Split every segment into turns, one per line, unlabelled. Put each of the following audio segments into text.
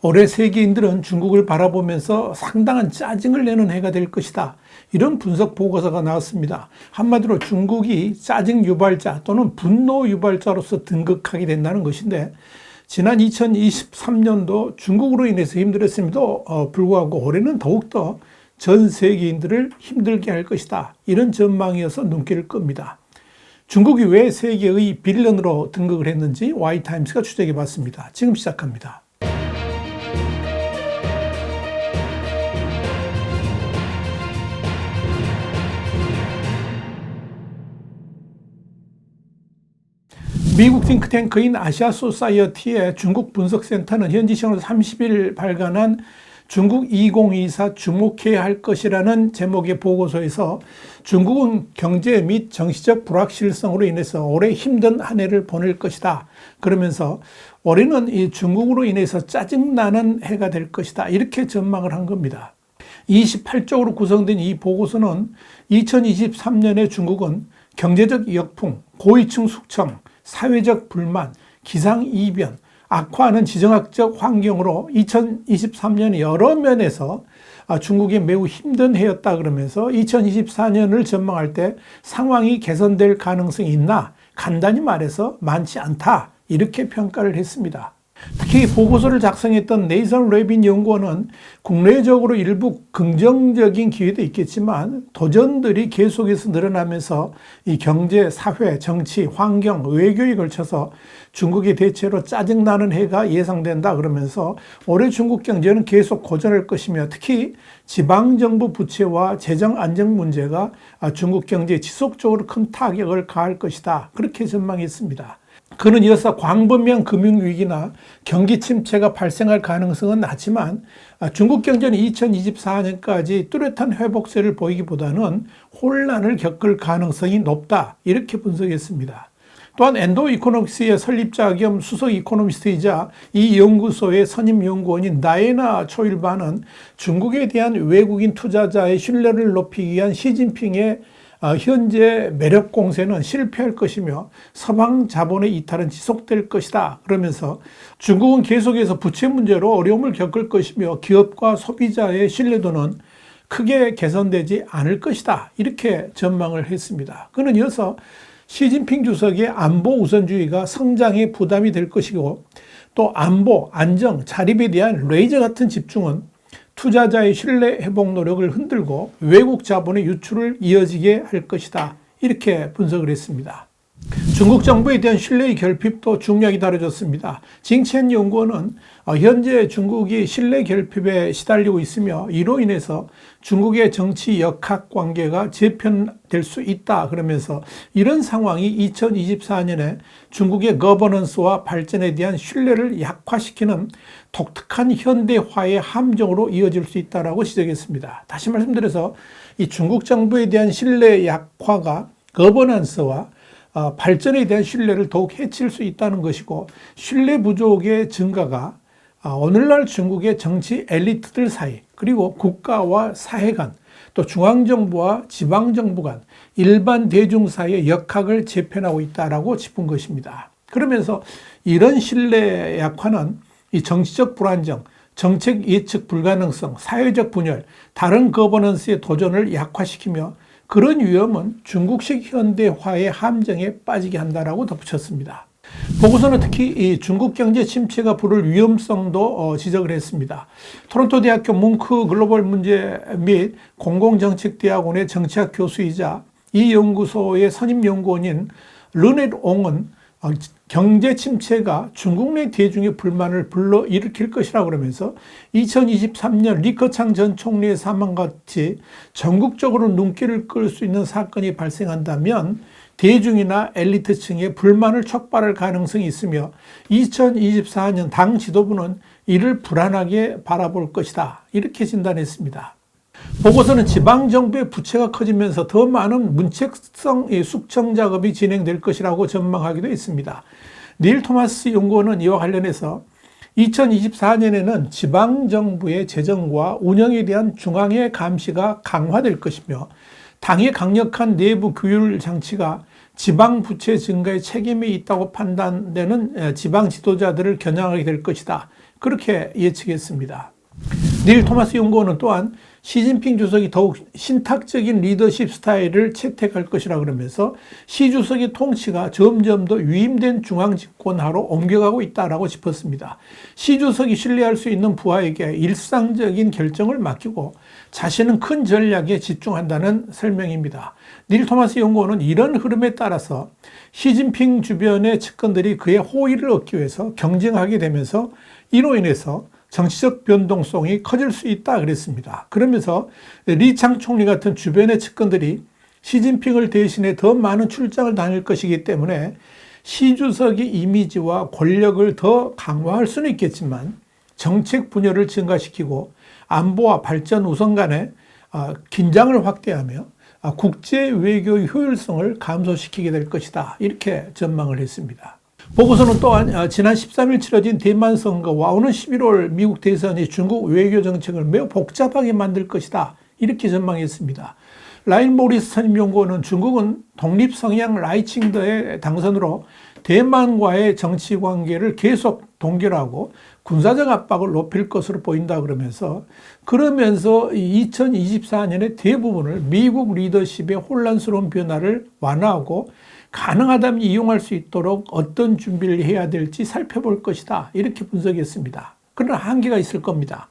올해 세계인들은 중국을 바라보면서 상당한 짜증을 내는 해가 될 것이다. 이런 분석 보고서가 나왔습니다. 한마디로 중국이 짜증 유발자 또는 분노 유발자로서 등극하게 된다는 것인데, 지난 2023년도 중국으로 인해서 힘들었음에도 불구하고 올해는 더욱더 전 세계인들을 힘들게 할 것이다. 이런 전망이어서 눈길을 끕니다. 중국이 왜 세계의 빌런으로 등극을 했는지 Y타임스가 추적해 봤습니다. 지금 시작합니다. 미국 싱크탱크인 아시아 소사이어티의 중국 분석센터는 현지 시간으로 30일 발간한 중국 2024 주목해야 할 것이라는 제목의 보고서에서 중국은 경제 및 정치적 불확실성으로 인해서 올해 힘든 한 해를 보낼 것이다. 그러면서 올해는 이 중국으로 인해서 짜증나는 해가 될 것이다. 이렇게 전망을 한 겁니다. 28쪽으로 구성된 이 보고서는 2023년에 중국은 경제적 역풍, 고위층 숙청, 사회적 불만, 기상이변, 악화하는 지정학적 환경으로 2023년 여러 면에서 중국이 매우 힘든 해였다 그러면서 2024년을 전망할 때 상황이 개선될 가능성이 있나? 간단히 말해서 많지 않다. 이렇게 평가를 했습니다. 특히 보고서를 작성했던 네이선 레빈 연구원은 국내적으로 일부 긍정적인 기회도 있겠지만 도전들이 계속해서 늘어나면서 이 경제, 사회, 정치, 환경, 외교에 걸쳐서 중국이 대체로 짜증나는 해가 예상된다 그러면서 올해 중국 경제는 계속 고전할 것이며 특히 지방정부 부채와 재정 안정 문제가 중국 경제에 지속적으로 큰 타격을 가할 것이다. 그렇게 전망했습니다. 그는 이어서 광범위한 금융위기나 경기 침체가 발생할 가능성은 낮지만 중국 경제는 2024년까지 뚜렷한 회복세를 보이기보다는 혼란을 겪을 가능성이 높다. 이렇게 분석했습니다. 또한 엔도 이코노믹스의 설립자 겸 수석 이코노미스트이자 이 연구소의 선임 연구원인 나에나 초일반은 중국에 대한 외국인 투자자의 신뢰를 높이기 위한 시진핑의 현재 매력 공세는 실패할 것이며 서방 자본의 이탈은 지속될 것이다. 그러면서 중국은 계속해서 부채 문제로 어려움을 겪을 것이며 기업과 소비자의 신뢰도는 크게 개선되지 않을 것이다. 이렇게 전망을 했습니다. 그는 이어서 시진핑 주석의 안보 우선주의가 성장에 부담이 될 것이고 또 안보, 안정, 자립에 대한 레이저 같은 집중은 투자자의 신뢰 회복 노력을 흔들고 외국 자본의 유출을 이어지게 할 것이다. 이렇게 분석을 했습니다. 중국 정부에 대한 신뢰의 결핍도 중요하게 다뤄졌습니다. 징첸 연구원은 현재 중국이 신뢰 결핍에 시달리고 있으며 이로 인해서 중국의 정치 역학 관계가 재편될 수 있다 그러면서 이런 상황이 2024년에 중국의 거버넌스와 발전에 대한 신뢰를 약화시키는 독특한 현대화의 함정으로 이어질 수 있다고 지적했습니다. 다시 말씀드려서 이 중국 정부에 대한 신뢰 약화가 거버넌스와 발전에 대한 신뢰를 더욱 해칠 수 있다는 것이고 신뢰 부족의 증가가 오늘날 중국의 정치 엘리트들 사이 그리고 국가와 사회 간 또 중앙정부와 지방정부 간 일반 대중 사이의 역학을 재편하고 있다고 짚은 것입니다. 그러면서 이런 신뢰 약화는 이 정치적 불안정, 정책 예측 불가능성, 사회적 분열, 다른 거버넌스의 도전을 약화시키며 그런 위험은 중국식 현대화의 함정에 빠지게 한다라고 덧붙였습니다. 보고서는 특히 이 중국 경제 침체가 부를 위험성도 지적을 했습니다. 토론토 대학교 뭉크 글로벌 문제 및 공공정책대학원의 정치학 교수이자 이 연구소의 선임 연구원인 르넷 옹은 경제 침체가 중국 내 대중의 불만을 불러일으킬 것이라고 그러면서 2023년 리커창 전 총리의 사망같이 전국적으로 눈길을 끌 수 있는 사건이 발생한다면 대중이나 엘리트층의 불만을 촉발할 가능성이 있으며 2024년 당 지도부는 이를 불안하게 바라볼 것이다. 이렇게 진단했습니다. 보고서는 지방정부의 부채가 커지면서 더 많은 문책성 숙청 작업이 진행될 것이라고 전망하기도 했습니다. 닐 토마스 연구원은 이와 관련해서 2024년에는 지방정부의 재정과 운영에 대한 중앙의 감시가 강화될 것이며 당의 강력한 내부 규율 장치가 지방 부채 증가의 책임이 있다고 판단되는 지방 지도자들을 겨냥하게 될 것이다. 그렇게 예측했습니다. 닐 토마스 연구원은 또한 시진핑 주석이 더욱 신탁적인 리더십 스타일을 채택할 것이라 그러면서 시 주석의 통치가 점점 더 위임된 중앙집권화로 옮겨가고 있다라고 짚었습니다. 시 주석이 신뢰할 수 있는 부하에게 일상적인 결정을 맡기고 자신은 큰 전략에 집중한다는 설명입니다. 닐 토마스 연구원은 이런 흐름에 따라서 시진핑 주변의 측근들이 그의 호의를 얻기 위해서 경쟁하게 되면서 이로 인해서 정치적 변동성이 커질 수 있다 그랬습니다. 그러면서 리창 총리 같은 주변의 측근들이 시진핑을 대신해 더 많은 출장을 다닐 것이기 때문에 시 주석의 이미지와 권력을 더 강화할 수는 있겠지만 정책 분열을 증가시키고 안보와 발전 우선 간에 긴장을 확대하며 국제 외교의 효율성을 감소시키게 될 것이다. 이렇게 전망을 했습니다. 보고서는 또한 지난 13일 치러진 대만 선거와 오는 11월 미국 대선이 중국 외교 정책을 매우 복잡하게 만들 것이다. 이렇게 전망했습니다. 라인 모리스 선임연구원은 중국은 독립 성향 라이칭더의 당선으로 대만과의 정치 관계를 계속 동결하고 군사적 압박을 높일 것으로 보인다 그러면서 2024년의 대부분을 미국 리더십의 혼란스러운 변화를 완화하고 가능하다면 이용할 수 있도록 어떤 준비를 해야 될지 살펴볼 것이다. 이렇게 분석했습니다. 그러나 한계가 있을 겁니다.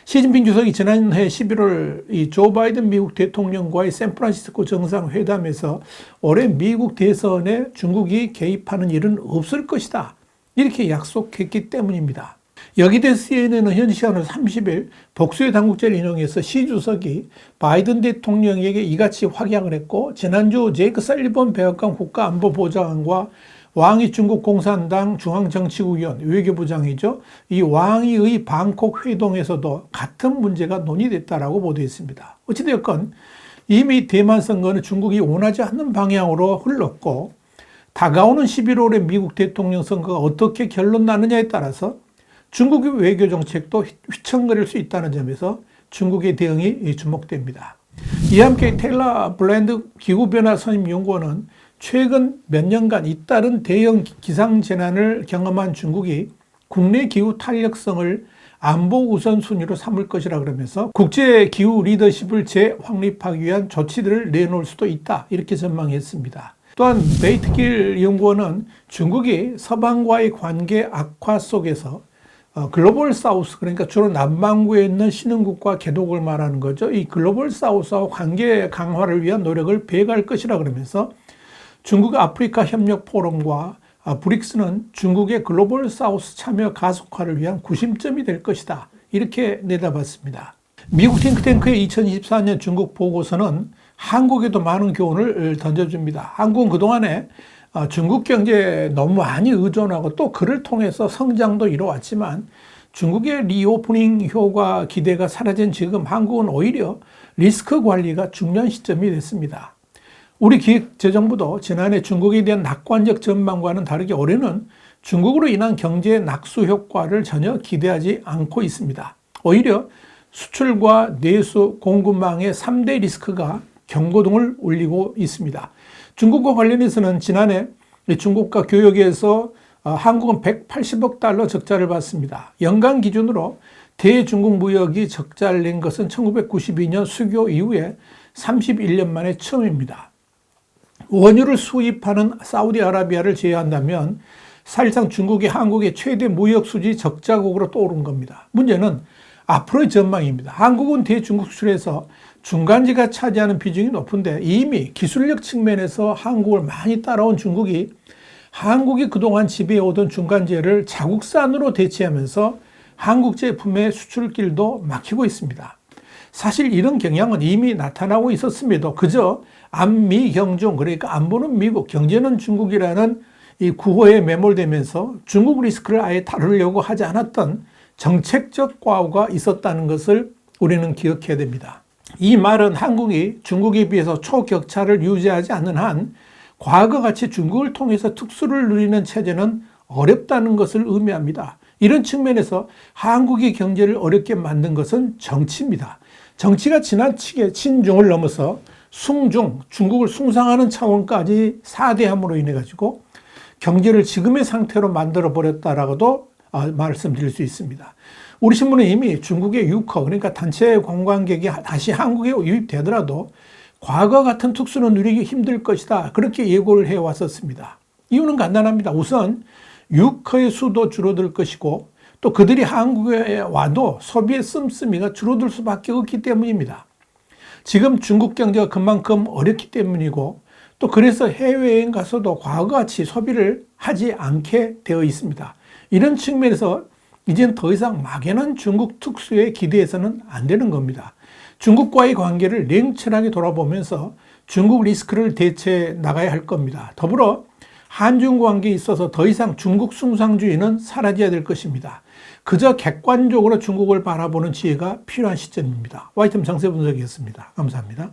시진핑 주석이 지난해 11월 조 바이든 미국 대통령과의 샌프란시스코 정상회담에서 올해 미국 대선에 중국이 개입하는 일은 없을 것이다. 이렇게 약속했기 때문입니다. 여기에 대해서 CNN은 현 시간으로 30일 복수의 당국자를 인용해서 시 주석이 바이든 대통령에게 이같이 확약을 했고 지난주 제이크 살리번 백악관 국가안보보좌관과 왕이 중국 공산당 중앙정치국위원 외교부장이죠. 이 왕이의 방콕 회동에서도 같은 문제가 논의됐다라고 보도했습니다. 어찌되었건 이미 대만 선거는 중국이 원하지 않는 방향으로 흘렀고 다가오는 11월에 미국 대통령 선거가 어떻게 결론 나느냐에 따라서 중국의 외교 정책도 휘청거릴 수 있다는 점에서 중국의 대응이 주목됩니다. 이와 함께 테일러 블랜드 기후변화 선임연구원은 최근 몇 년간 잇따른 대형 기상재난을 경험한 중국이 국내 기후 탄력성을 안보 우선순위로 삼을 것이라 그러면서 국제 기후 리더십을 재확립하기 위한 조치들을 내놓을 수도 있다. 이렇게 전망했습니다. 또한 베이트길 연구원은 중국이 서방과의 관계 악화 속에서 글로벌 사우스, 그러니까 주로 남반구에 있는 신흥국과 개독을 말하는 거죠. 이 글로벌 사우스와 관계 강화를 위한 노력을 배회할 것이라 그러면서 중국 아프리카 협력 포럼과 브릭스는 중국의 글로벌 사우스 참여 가속화를 위한 구심점이 될 것이다. 이렇게 내다봤습니다. 미국 탱크탱크의 2024년 중국 보고서는 한국에도 많은 교훈을 던져줍니다. 한국은 그동안에 중국 경제에 너무 많이 의존하고 또 그를 통해서 성장도 이뤄왔지만 중국의 리오프닝 효과 기대가 사라진 지금 한국은 오히려 리스크 관리가 중요한 시점이 됐습니다. 우리 기획재정부도 지난해 중국에 대한 낙관적 전망과는 다르게 올해는 중국으로 인한 경제 낙수 효과를 전혀 기대하지 않고 있습니다. 오히려 수출과 내수, 공급망의 3대 리스크가 경고등을 울리고 있습니다. 중국과 관련해서는 지난해 중국과 교역에서 한국은 180억 달러 적자를 봤습니다. 연간 기준으로 대중국 무역이 적자를 낸 것은 1992년 수교 이후에 31년 만에 처음입니다. 원유를 수입하는 사우디아라비아를 제외한다면 사실상 중국이 한국의 최대 무역 수지 적자국으로 떠오른 겁니다. 문제는 앞으로의 전망입니다. 한국은 대중국 수출에서 중간지가 차지하는 비중이 높은데 이미 기술력 측면에서 한국을 많이 따라온 중국이 한국이 그동안 지배해오던 중간재를 자국산으로 대체하면서 한국 제품의 수출길도 막히고 있습니다. 사실 이런 경향은 이미 나타나고 있었음에도 그저 안미 경중, 그러니까 안보는 미국, 경제는 중국이라는 이 구호에 매몰되면서 중국 리스크를 아예 다루려고 하지 않았던 정책적 과오가 있었다는 것을 우리는 기억해야 됩니다. 이 말은 한국이 중국에 비해서 초격차를 유지하지 않는 한 과거같이 중국을 통해서 특수를 누리는 체제는 어렵다는 것을 의미합니다. 이런 측면에서 한국의 경제를 어렵게 만든 것은 정치입니다. 정치가 지나치게 친중을 넘어서 숭중, 중국을 숭상하는 차원까지 사대함으로 인해 가지고 경제를 지금의 상태로 만들어 버렸다라고도 말씀드릴 수 있습니다. 우리 신문은 이미 중국의 유커, 그러니까 단체 관광객이 다시 한국에 유입되더라도 과거 같은 특수는 누리기 힘들 것이다, 그렇게 예고를 해왔었습니다. 이유는 간단합니다. 우선 유커의 수도 줄어들 것이고, 또 그들이 한국에 와도 소비의 씀씀이가 줄어들 수밖에 없기 때문입니다. 지금 중국 경제가 그만큼 어렵기 때문이고, 또 그래서 해외여행 가서도 과거같이 소비를 하지 않게 되어 있습니다. 이런 측면에서 이젠 더 이상 막연한 중국 특수에 기대해서는 안 되는 겁니다. 중국과의 관계를 냉철하게 돌아보면서 중국 리스크를 대처해 나가야 할 겁니다. 더불어 한중 관계에 있어서 더 이상 중국 숭상주의는 사라져야 될 것입니다. 그저 객관적으로 중국을 바라보는 지혜가 필요한 시점입니다. 와이점 정세 분석이었습니다. 감사합니다.